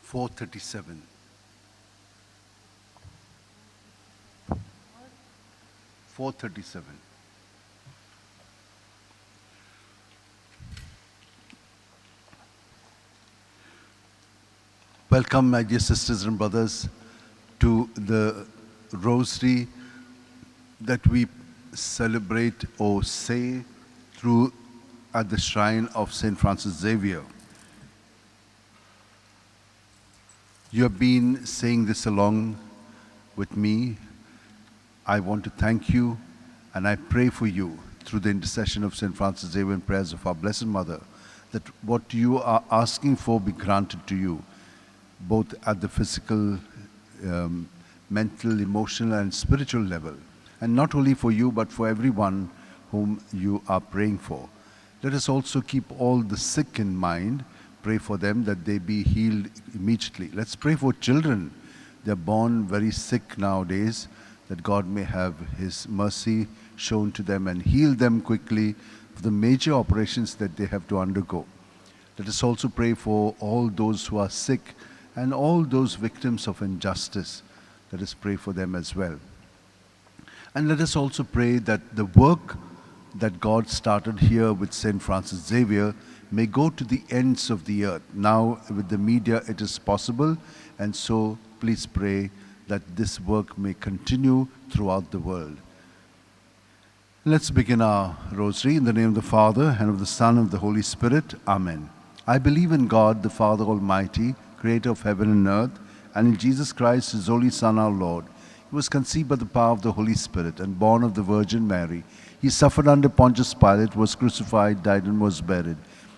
437. Welcome, my dear sisters and brothers, to the Rosary that we celebrate or say through at the shrine of St. Francis Xavier. You have been saying this along with me. I want to thank you, and I pray for you through the intercession of St. Francis Xavier and prayers of our Blessed Mother, that what you are asking for be granted to you, both at the physical, mental, emotional, and spiritual level. And not only for you, but for everyone whom you are praying for. Let us also keep all the sick in mind. Pray for them that they be healed immediately. Let's pray for children. They're born very sick nowadays, that God may have His mercy shown to them and heal them quickly for the major operations that they have to undergo. Let us also pray for all those who are sick and all those victims of injustice. Let us pray for them as well. And let us also pray that the work that God started here with St. Francis Xavier may go to the ends of the earth. Now with the media it is possible, and so please pray that this work may continue throughout the world. Let's begin our Rosary in the name of the Father, and of the Son, and of the Holy Spirit. Amen. I believe in God, the Father Almighty, creator of heaven and earth, and in Jesus Christ, His only Son, our Lord. He was conceived by the power of the Holy Spirit and born of the Virgin Mary. He suffered under Pontius Pilate, was crucified, died, and was buried.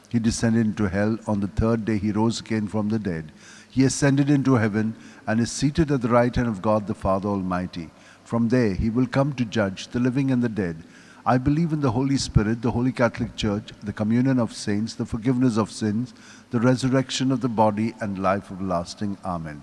He descended into hell. On the third day He rose again from the dead. He ascended into heaven and is seated at the right hand of God the Father Almighty. From there He will come to judge the living and the dead. I believe in the Holy Spirit, the Holy Catholic Church, the communion of saints, the forgiveness of sins, the resurrection of the body, and life everlasting. Amen.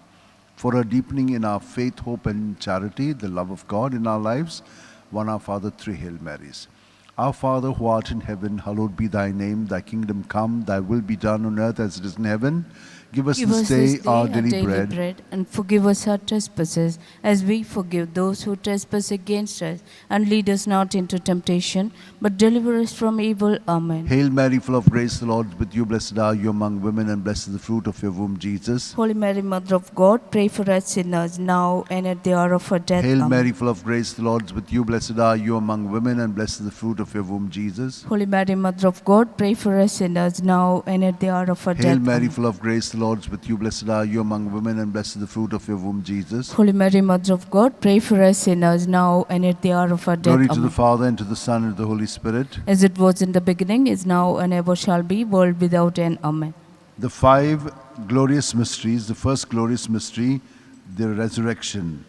For a deepening in our faith, hope, and charity, the love of God in our lives, one Our Father, 3 Hail Marys. Our Father, who art in heaven, hallowed be Thy name. Thy kingdom come, Thy will be done on earth as it is in heaven. Give us this day our daily bread, and forgive us our trespasses, as we forgive those who trespass against us. And lead us not into temptation, but deliver us from evil. Amen. Hail Mary, full of grace, the Lord is with you. Blessed are you among women, and blessed is the fruit of your womb, Jesus. Holy Mary, Mother of God, pray for us sinners, now and at the hour of our death. Hail Amen. Mary, full of grace, the Lord is with you. Blessed are you among women, and blessed is the fruit of your womb, Jesus. Holy Mary, Mother of God, pray for us sinners, now and at the hour of our death. Hail Mary, Amen. full of grace, the Lord is with you. Blessed are you among women, and blessed is the fruit of your womb, Jesus. Holy Mary, Mother of God, pray for us sinners, now and at the hour of our death. Glory to Amen. the Father, and to the Son, and to the Holy Spirit. As it was in the beginning, is now, and ever shall be, world without end. Amen. The 5 glorious mysteries. The first glorious mystery, the resurrection.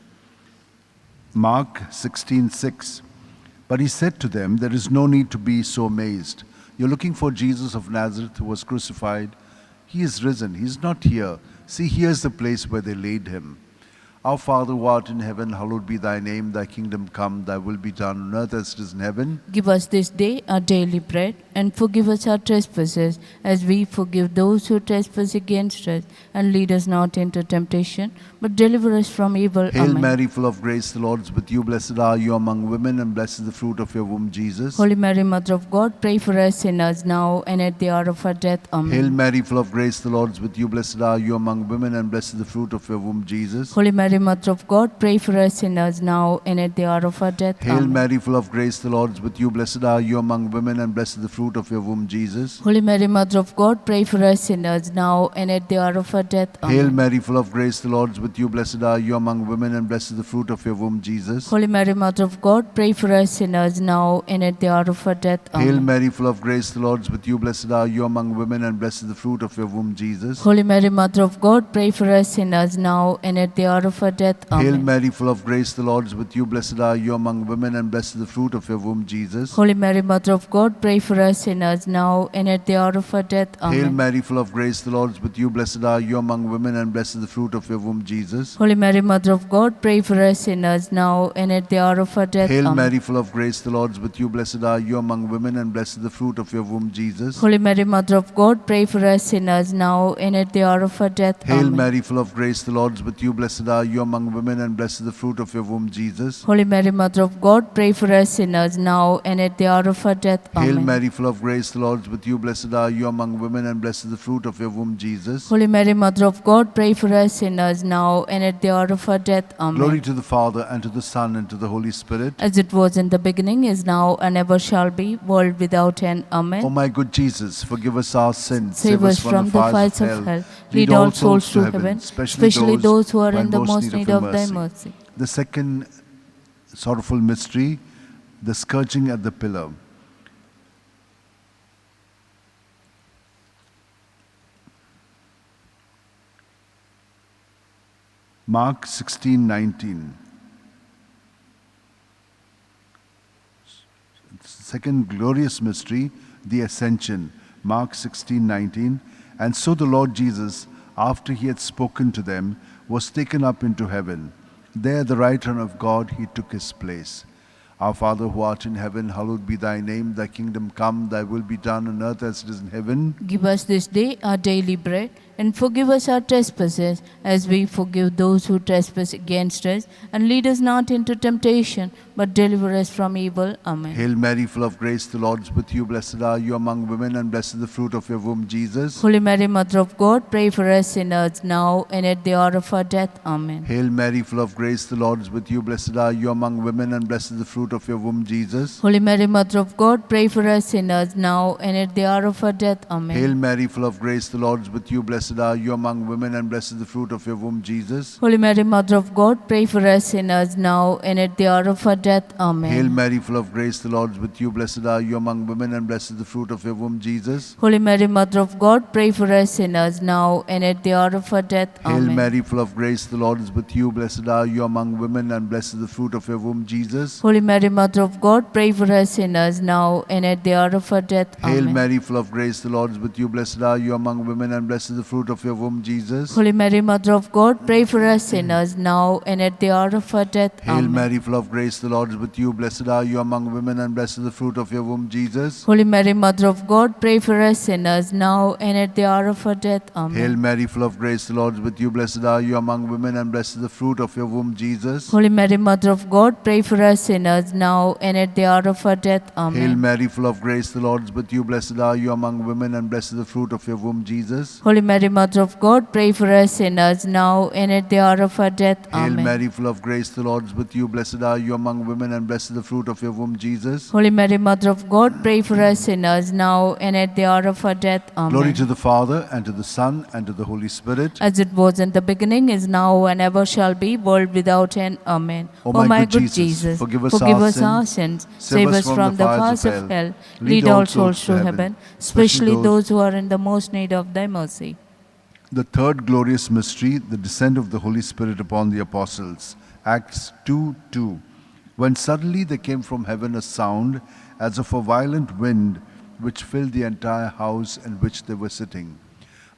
Mark 16:6. But He said to them, there is no need to be so amazed. You're looking for Jesus of Nazareth, who was crucified. He is risen. He is not here. See, here's the place where they laid Him. Our Father, who art in heaven, hallowed be Thy name. Thy kingdom come, Thy will be done on earth as it is in heaven. Give us this day our daily bread, and forgive us our trespasses, as we forgive those who trespass against us. And lead us not into temptation, but deliver us from evil. Hail Amen. Mary, full of grace, the Lord is with you. Blessed are you among women, and blessed is the fruit of your womb, Jesus. Holy Mary, Mother of God, pray for us sinners, now and at the hour of our death. Amen. Hail Mary, full of grace, the Lord is with you. Blessed are you among women, and blessed is the fruit of your womb, Jesus. Holy Mary, Mother of God, pray for us sinners, now and at the hour of our death. Hail Amen. Mary, full of grace, the Lord is with you. Blessed are you among women, and blessed is the fruit of your womb, Jesus. Holy Mary, Mother of God, pray for us sinners, now and at the hour of our death. Amen. Hail Mary, full of grace, the Lord is with you. Blessed are you among women, and blessed is the fruit of your womb, Jesus. Holy Mary, Mother of God, pray for us sinners, now and at the hour of our death. Amen. Hail Mary, full of grace, the Lord is with you. Blessed are you among women, and blessed is the fruit of your womb, Jesus. Holy Mary, Mother of God, pray for us sinners, now and at the hour of our death. Amen. Hail Mary, full of grace, the Lord is with you. Blessed are you among women, and blessed is the fruit of your womb, Jesus. Holy Mary, Mother of God, pray for us us sinners, now and at the hour of our death. Amen. Hail Mary, full of grace, the Lord is with you. Blessed are you among women, and blessed is the fruit of your womb, Jesus. Holy Mary, Mother of God, pray for us sinners, now and at the hour of our death. Hail Amen. Mary, full of grace, the Lord is with you. Blessed are you among women, and blessed is the fruit of your womb, Jesus. Holy Mary, Mother of God, pray for us sinners, now and at the hour of our death. Hail Amen. Mary, full of grace, the Lord is with you. Blessed are you among women, and blessed is the fruit of your womb, Jesus. Holy Mary, Mother of God, pray for us sinners, now and at the hour of our death. Hail Amen. Mary, full of grace, the Lord is with you. Blessed are you among women, and blessed is the fruit of your womb, Jesus. Holy Mary, Mother of God, pray for us sinners, now and at the hour of our death. Amen. Glory to the Father, and to the Son, and to the Holy Spirit. As it was in the beginning, is now, and ever shall be, world without end. Amen. O my good Jesus, forgive us our sins. Save us from the fires of hell. Lead all souls to heaven, especially those who are in the most need of thy mercy. The second sorrowful mystery, the scourging at the pillar. Mark 16:19. Second glorious mystery, the Ascension. Mark 16:19. And so the Lord Jesus, after he had spoken to them, was taken up into heaven. There at the right hand of God he took his place. Our Father who art in heaven, hallowed be thy name. Thy kingdom come, thy will be done on earth as it is in heaven. Give us this day our daily bread, and forgive us our trespasses, as we forgive those who trespass against us. And lead us not into temptation, but deliver us from evil. Amen. Hail Mary, full of grace, the Lord is with you. Blessed are you among women, and blessed is the fruit of your womb, Jesus. Holy Mary, Mother of God, pray for us sinners, now and at the hour of our death. Amen. Hail Mary, full of grace, the Lord is with you. Blessed are you among women, and blessed is the fruit of your womb, Jesus. Holy Mary, Mother of God, pray for us sinners, now and at the hour of our death. Amen. Hail Mary, full of grace, the Lord is with you. Blessed are you among women, and blessed is the fruit of your womb, Jesus. Holy Mary, Mother of God, pray for us sinners, now and at the hour of our death. Amen. Hail Mary, full of grace, the Lord is with you. Blessed are you among women, and blessed is the fruit of your womb, Jesus. Holy Mary, Mother of God, pray for us sinners, now and at the hour of our death. Hail Amen. Mary, full of grace, the Lord is with you. Blessed are you among women, and blessed is the fruit of your womb, Jesus. Holy Mary, Mother of God, pray for us sinners, now and at the hour of our death. Hail Amen. Mary, full of grace, the Lord is with you. Blessed are you among women, and blessed is the fruit of your womb, Jesus. Holy Mary, Mother of God, pray for us sinners, now and at the hour of our death. Hail Amen. Mary, full of grace, the Lord is with you. Blessed are you among women, and blessed is the fruit of your womb, Jesus. Holy Mary, Mother of God, pray for us sinners, now and at the hour of our death. Amen. Hail Mary, full of grace, the Lord is with you. Blessed are you among women, and blessed is the fruit of your womb, Jesus. Holy Mary, Mother of God, pray for us sinners, now and at the hour of our death. Amen. Hail Mary, full of grace, the Lord is with you. Blessed are you among women, and blessed is the fruit of your womb, Jesus. Holy Mary, Mother of God, pray for us sinners, now and at the hour of our death. Hail Amen. Mary, full of grace, the Lord is with you. Blessed are you among women, and blessed is the fruit of your womb, Jesus. Holy Mary, Mother of God, pray for us sinners, now and at the hour of our death. Amen. Glory to the Father, and to the Son, and to the Holy Spirit. As it was in the beginning, is now, and ever shall be, world without end. Amen. O my good Jesus, forgive us our sins, save us from the fires of hell, lead all souls to heaven, especially those who are in the most need of thy mercy. The third glorious mystery, the descent of the Holy Spirit upon the apostles. Acts 2:2. When suddenly there came from heaven a sound as of a violent wind, which filled the entire house in which they were sitting.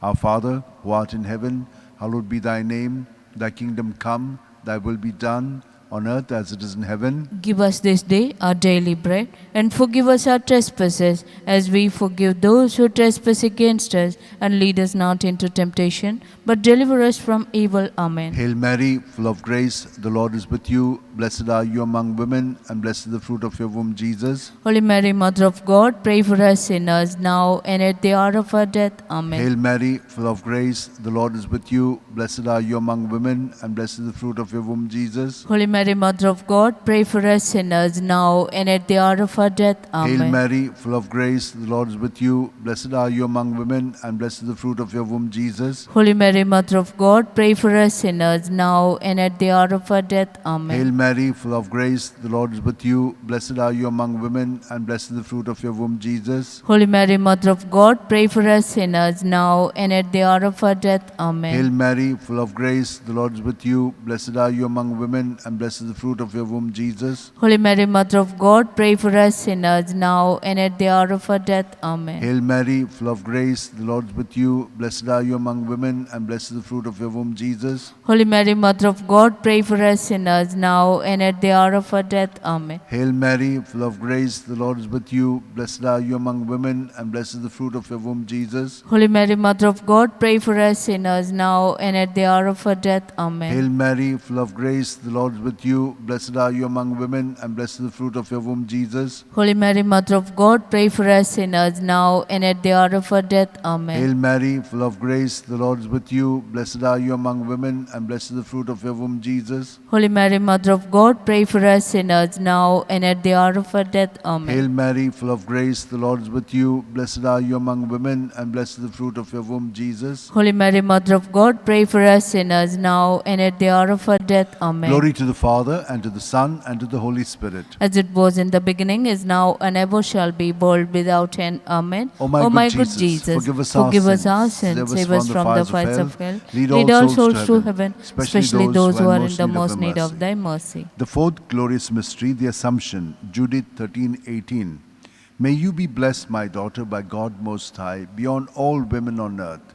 Our Father, who art in heaven, hallowed be thy name. Thy kingdom come, thy will be done, on earth as it is in heaven. Give us this day our daily bread, and forgive us our trespasses, as we forgive those who trespass against us. And lead us not into temptation, but deliver us from evil. Amen. Hail Mary, full of grace, the Lord is with you. Blessed are you among women, and blessed is the fruit of your womb, Jesus. Holy Mary, Mother of God, pray for us sinners, now and at the hour of our death. Amen. Hail Mary, full of grace, the Lord is with you. Blessed are you among women, and blessed is the fruit of your womb, Jesus. Holy Mary, Mother of God, pray for us sinners, now and at the hour of our death. Amen. Hail Mary, full of grace, the Lord is with you. Blessed are you among women, and blessed is the fruit of your womb, Jesus. Holy Mary, Mother of God, pray for us sinners, now and at the hour of our death. Amen. Hail Mary, full of grace, the Lord is with you. Blessed are you among women, and blessed is the fruit of your womb, Jesus. Holy Mary, Mother of God, pray for us sinners, now and at the hour of our death. Amen. Hail Mary, full of grace, the Lord is with you. Blessed are you among women, and blessed blessed is the fruit of your womb, Jesus. Holy Mary, Mother of God, pray for us sinners, now and at the hour of our death. Amen. Hail Mary, full of grace, the Lord is with you. Blessed are you among women, and blessed is the fruit of your womb, Jesus. Holy Mary, Mother of God, pray for us sinners, now and at the hour of our death. Amen. Hail Mary, full of grace, the Lord is with you. Blessed are you among women, and blessed is the fruit of your womb, Jesus. Holy Mary, Mother of God, pray for us sinners, now and at the hour of our death. Amen. Hail Mary, full of grace, the Lord is with you. Blessed are you among women, and blessed is the fruit of your womb, Jesus. Holy Mary, Mother of God, pray for us sinners, now and at the hour of our death. Amen. Hail Mary, full of grace, the Lord is with you. Blessed are you among women, and blessed is the fruit of your womb, Jesus. Holy Mary, Mother of God, pray for us sinners, now and at the hour of our death. Amen. Hail Mary, full of grace, the Lord is with you. Blessed are you among women, and blessed is the fruit of your womb, Jesus. Holy Mary, Mother of God, pray for us sinners, now and at the hour of our death. Amen. Glory to the Father, and to the Son, and to the Holy Spirit. As it was in the beginning, is now, and ever shall be, world without end. Amen. O my good good Jesus, Jesus, forgive us our sins, save us from the fires of hell, lead lead all all souls souls to to heaven, heaven, especially those who are in the most need of thy mercy. The fourth glorious mystery, the Assumption, Judith 13:18. May you be blessed, my daughter, by God Most High, beyond all women on earth.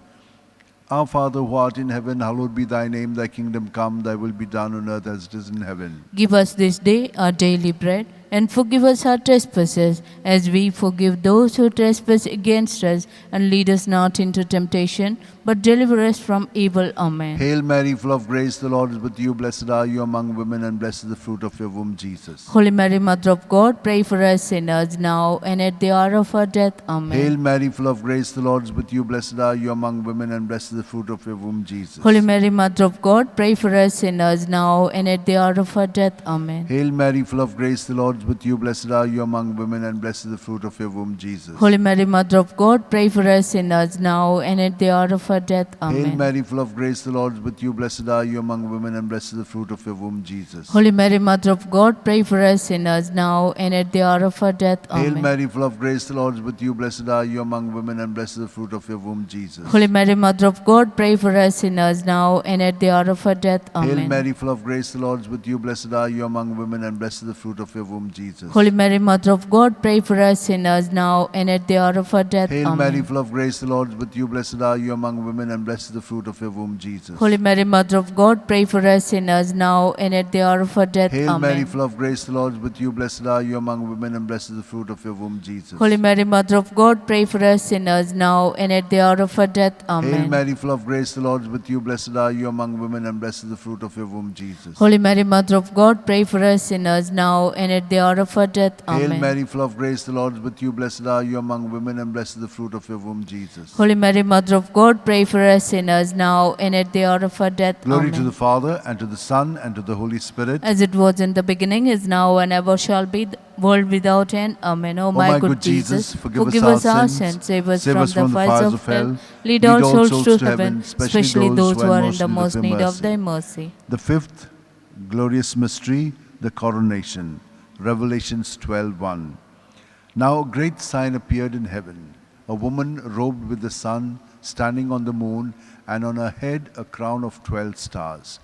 Our Father who art in heaven, hallowed be thy name. Thy kingdom come, thy will be done on earth as it is in heaven. Give us this day our daily bread, and forgive us our trespasses, as we forgive those who trespass against us. And lead us not into temptation, but deliver us from evil. Amen. Hail Mary, full of grace, the Lord is with you. Blessed are you among women, and blessed is the fruit of your womb, Jesus. Holy Mary, Mother of God, pray for us sinners, now and at the hour of our death. Amen. Hail Mary, full of grace, the Lord is with you. Blessed are you among women, and blessed is the fruit of your womb, Jesus. Holy Mary, Mother of God, pray for us sinners, now and at the hour of our death. Amen. Hail Mary, full of grace, the Lord is with you. Blessed are you among women, and blessed is the fruit of your womb, Jesus. Holy Mary, Mother of God, pray for us sinners, now and at the hour of our death. Amen. Hail Mary, full of grace, the Lord is with you. Blessed are you among women, and blessed is the fruit of your womb, Jesus. Holy Mary, Mother of God, pray for us sinners, now and at the hour of our death. Hail Amen. Mary, full of grace, the Lord is with you. Blessed are you among women, and blessed is the fruit of your womb, Jesus. Holy Mary, Mother of God, pray for us sinners, now and at the hour of our death. Hail Amen. Mary, full of grace, the Lord is with you. Blessed are you among women, and blessed is the fruit of your womb, Jesus. Holy Mary, Mother of God, pray for us sinners, now and at the hour of our death. Hail Amen. Mary, full of grace, the Lord is with you. Blessed are you among women, and blessed is the fruit of your womb, Jesus. Holy Mary, Mother of God, pray for us sinners, now and at the hour of our death. Hail Amen. Mary, full of grace, the Lord is with you. Blessed are you among women, and blessed is the fruit of your womb, Jesus. Holy Mary, Mother of God, pray for us sinners, now and at the hour of our death. Amen. Hail Mary, full of grace, the Lord is with you. Blessed are you among women, and blessed is the fruit of your womb, Jesus. Holy Mary, Mother of God, pray for us sinners, now and at the hour of our death. Amen. Hail Mary, full of grace, the Lord is with you. Blessed are you among women, and blessed is the fruit of your womb, Jesus. Holy Mary, Mother of God, pray for us sinners, now and at the hour of our death. Glory Amen. to the Father, and to the Son, and to the Holy Spirit. As it was in the beginning, is now, and ever shall be, world without end. Amen. O my good Jesus, forgive us our sins, save us from the fires of hell, lead all souls to heaven, especially those who are in the most need of thy mercy. The fifth glorious mystery, the coronation. Revelations 12:1. Now a great sign appeared in heaven, a woman robed with the sun, standing on the moon, and on her head a crown of 12 stars.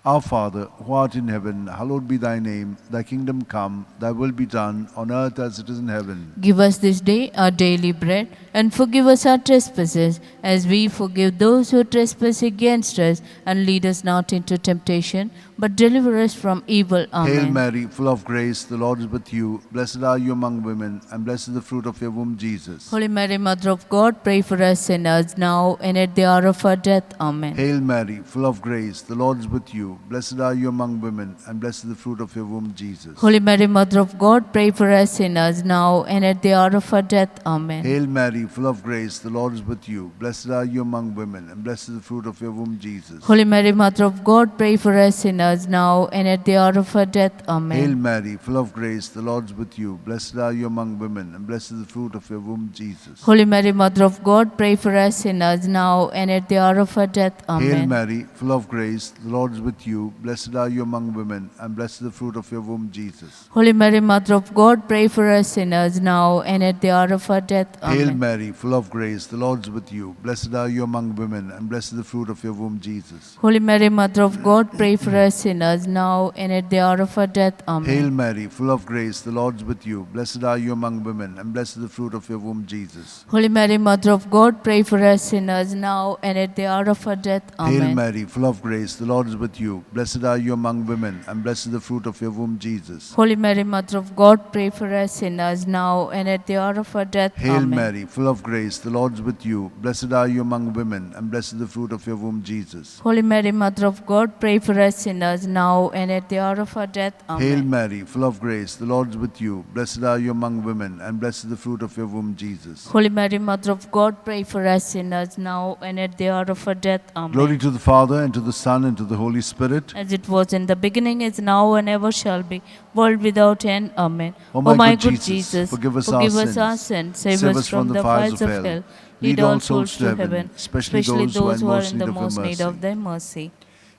Our Father, who art in heaven, hallowed be thy name. Thy kingdom come, thy will be done, on earth as it is in heaven. Give us this day our daily bread, and forgive us our trespasses, as we forgive those who trespass against us. And lead us not into temptation, but deliver us from evil. Amen. Hail Mary, full of grace, the Lord is with you. Blessed are you among women, and blessed is the fruit of your womb, Jesus. Holy Mary, Mother of God, pray for us sinners, now and at the hour of our death. Amen. Hail Mary, full of grace, the Lord is with you. Blessed are you among women, and blessed is the fruit of your womb, Jesus. Holy Mary, Mother of God, pray for us sinners, now and at the hour of our death. Amen. Hail Mary, full of grace, the Lord is with you. Blessed are you among women, and blessed is the fruit of your womb, Jesus. Holy Mary, Mother of God, pray for us sinners, now and at the hour of our death. Amen. Hail Mary, full of grace, the Lord is with you. Blessed are you among women, and blessed is the fruit of your womb, Jesus. Holy Mary, Mother of God, pray for us sinners, now and at the hour of our death. Amen. Hail Mary, full of grace, the Lord is with with you. Blessed are you among women, and blessed is the fruit of your womb, Jesus. Holy Mary, Mother of God, pray for us sinners now and at the hour of our death. Hail Amen. Mary, full of grace, the Lord is with you. Blessed are you among women, and blessed is the fruit of your womb, Jesus. Holy Mary, Mother of God, pray for us sinners now and at the hour of our death. Amen. Hail Mary, full of grace, the Lord is with you. Blessed are you among women, and blessed is the fruit of your womb, Jesus. Holy Mary, Mother of God, pray for us sinners now and at the hour of our death. Amen. Hail Mary, full of grace, the Lord is with you. Blessed are you among women, and blessed is the fruit of your womb, Jesus. Holy Mary, Mother of God, pray for us sinners now and at the hour of our death. Hail Amen. Mary, full of grace, the Lord is with you. Blessed are you among women, and blessed is the fruit of your womb, Jesus. Holy Mary, Mother of God, pray for us sinners now and at the hour of our death. Amen. Hail Mary, full of grace, the Lord is with you. Blessed are you among women, and blessed is the fruit of your womb, Jesus. Holy Mary, Mother of God, pray for us sinners now and at the hour of our death. Amen. Glory to the Father, and to the Son, and to the Holy Spirit. As it was in the beginning, is now, and ever shall be, world without end. Amen. O O my my good good Jesus, Jesus, forgive us our sins, save us from the fires of hell. Lead all souls to heaven, especially those who are in the most need of thy mercy.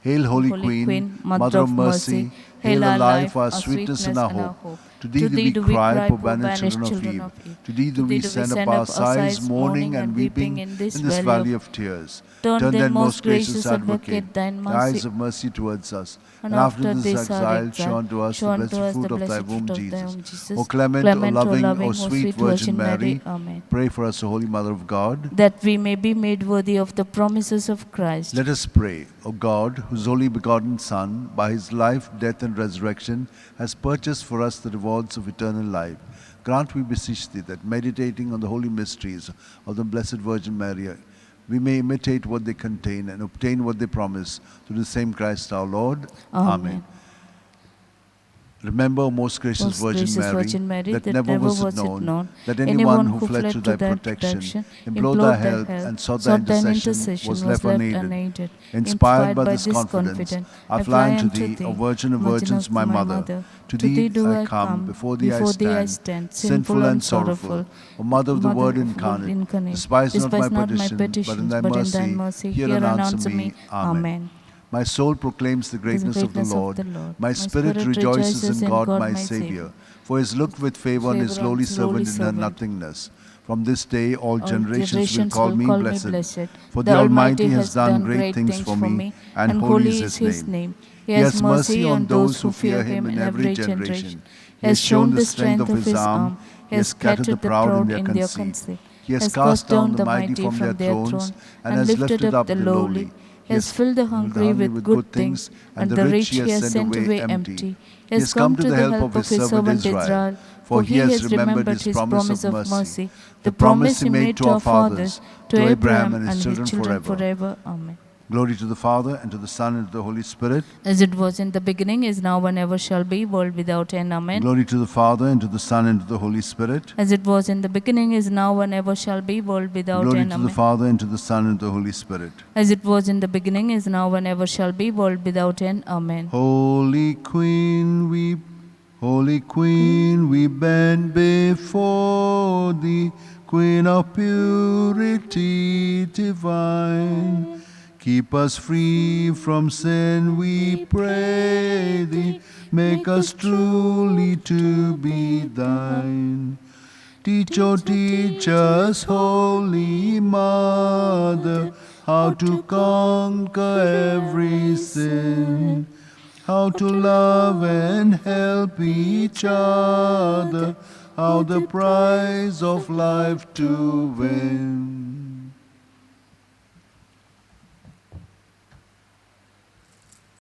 Hail, Holy Queen, Mother of mercy. Hail our life, our sweetness, and our hope. To thee do we cry, poor banished children of Eve. To thee do we send up our sighs, mourning and weeping in this valley of tears. Turn then, most gracious Advocate, thine eyes of mercy towards us, and after this exile, show unto us the blessed fruit of thy womb, Jesus. O clement, O loving, O sweet Virgin Mary, Amen. pray for us, O Holy Mother of God, That we may be made worthy of the promises of Christ. Let us pray. O God, whose only begotten Son, by his life, death, and resurrection, has purchased for us the rewards of eternal life, grant, we beseech thee, that meditating on the holy mysteries of the Blessed Virgin Mary, we may imitate what they contain and obtain what they promise, through the same Christ our Lord. Amen. Remember, O most gracious Virgin Mary, that never was it known that anyone who fled to thy protection, implored thy help, and sought thy intercession was left unaided. Inspired by this confidence, I fly unto thee, O Virgin of Virgins, my Mother. To thee do I come, before thee I stand, sinful and sorrowful. O Mother of the Word incarnate, despise not my petition, but in thy mercy hear and answer me. Amen. My soul proclaims the greatness of the Lord. My spirit rejoices in God, my Saviour. For he has looked with favour on his lowly servant in her nothingness. From this day all generations will call me blessed. For the Almighty has done great things for me, and holy is his name. He has mercy on those who fear him in every generation. He has shown the strength of his arm. He has scattered the proud in their conceit. He has cast down the mighty from their thrones, and has lifted up the lowly. He has filled the hungry with good things, and the rich he has sent away empty. He has come to the help of his servant Israel, for he has remembered his promise of mercy, the promise he made to our fathers, to Abraham and his children forever. Amen. Glory to the Father, and to the Son, and to the Holy Spirit. As it was in the beginning, is now, and ever shall be, world without end. Amen. Glory to the Father, and to the Son, and to the Holy Spirit. As it was in the beginning, is now, and ever shall be, world without Glory end. to the Amen. Father, and to the Son, and to the Holy Spirit. As it was in the beginning, is now, and ever shall be, world without end. Amen. Holy Queen, we bend before thee, Queen of purity divine. Keep us free from sin, we pray thee. Make us truly to be thine. Teach, oh, teach us, Holy Mother, how to conquer every sin, how to love and help each other, how the prize of life to win.